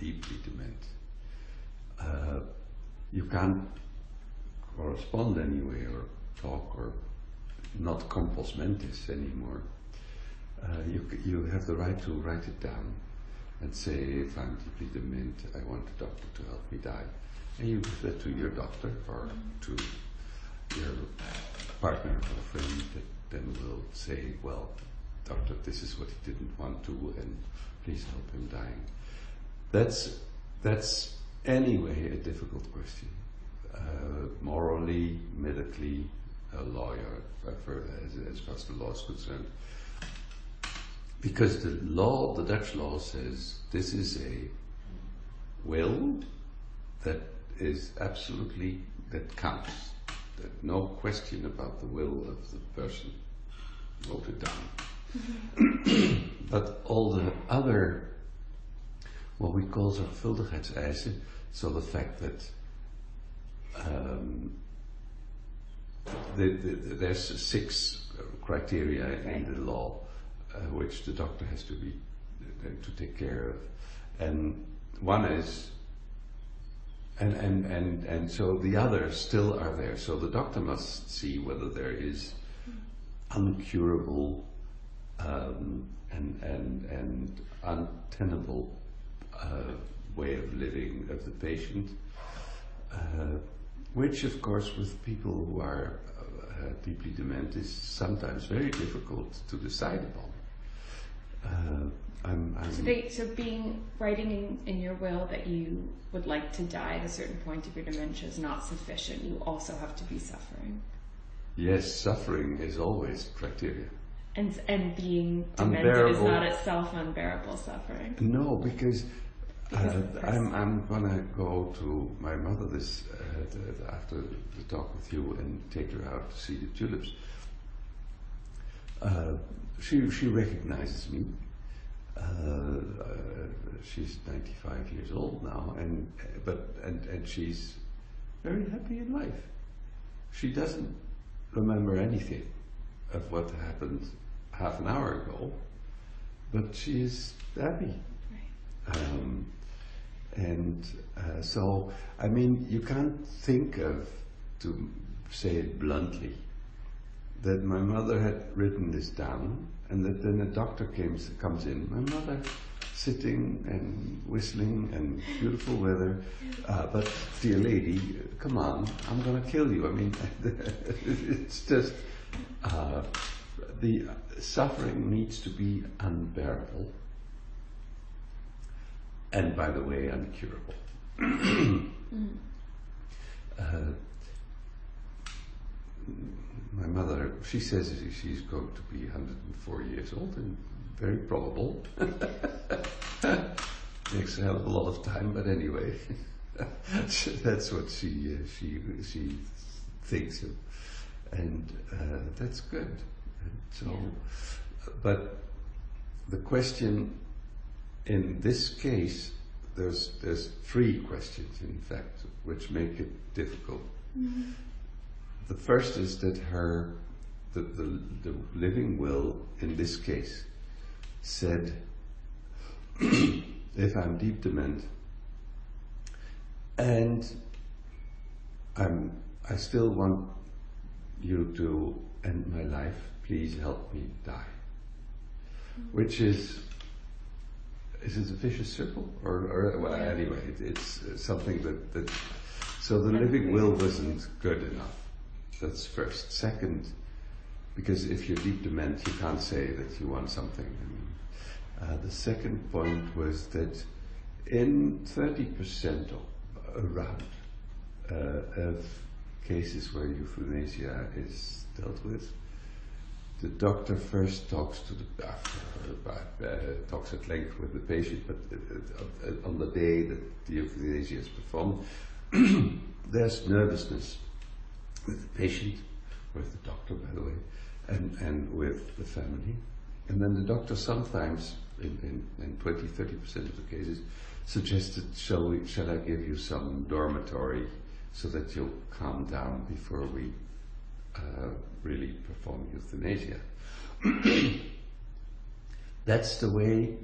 deeply dement. You can't correspond anyway or talk or not compos mentis anymore. You have the right to write it down and say, if I'm deeply dement, I want the doctor to help me die. And you give that to your doctor or to your partner or friend that then will say, well, doctor, this is what he didn't want to, and please help him dying. That's anyway a difficult question. Morally, medically, a lawyer, as far as the law is concerned. Because the law, the Dutch law says this is a will that is absolutely, that counts. That no question about the will of the person voted down. But all the other, what we call zorgvuldigheidseisen, so the fact that there's 6 criteria in the law which the doctor has to take care of, and one is, and so the others still are there. So the doctor must see whether there is uncurable and untenable way of living of the patient, which of course with people who are deeply dement is sometimes very difficult to decide upon. So writing in your will that you would like to die at a certain point of your dementia is not sufficient. You also have to be suffering. Yes, suffering is always criteria. And being demented is not itself unbearable suffering. No, because I'm gonna go to my mother after the talk with you and take her out to see the tulips. She recognizes me. She's 95 years old now, and she's very happy in life. She doesn't remember anything of what happened half an hour ago, but she is happy. Right. So, I mean, you can't think of, to say it bluntly, that my mother had written this down, and that then a doctor comes in. My mother sitting and whistling and beautiful weather, but dear lady, come on, I'm going to kill you. I mean, it's just, the suffering needs to be unbearable, and by the way, uncurable. My mother, she says she's going to be 104 years old, and very probable. Takes a hell of a lot of time, but anyway, that's what she thinks of, and that's good. And so, but the question in this case, there's 3 questions in fact, which make it difficult. Mm-hmm. The first is that the living will in this case said, if I'm deep dement and I still want you to end my life, please help me die. Which is it a vicious circle? Or well, anyway, it's something that so the living will wasn't good enough. That's first. Second, because if you're deep dement, you can't say that you want something. The second point was that in 30% around of cases where euthanasia is dealt with, the doctor first talks to talks at length with the patient, but on the day that the euthanasia is performed, there's nervousness with the patient, with the doctor, by the way, and with the family. And then the doctor sometimes, in 20-30% of the cases, suggested, shall I give you some dormitory so that you'll calm down before we really perform euthanasia. That's the way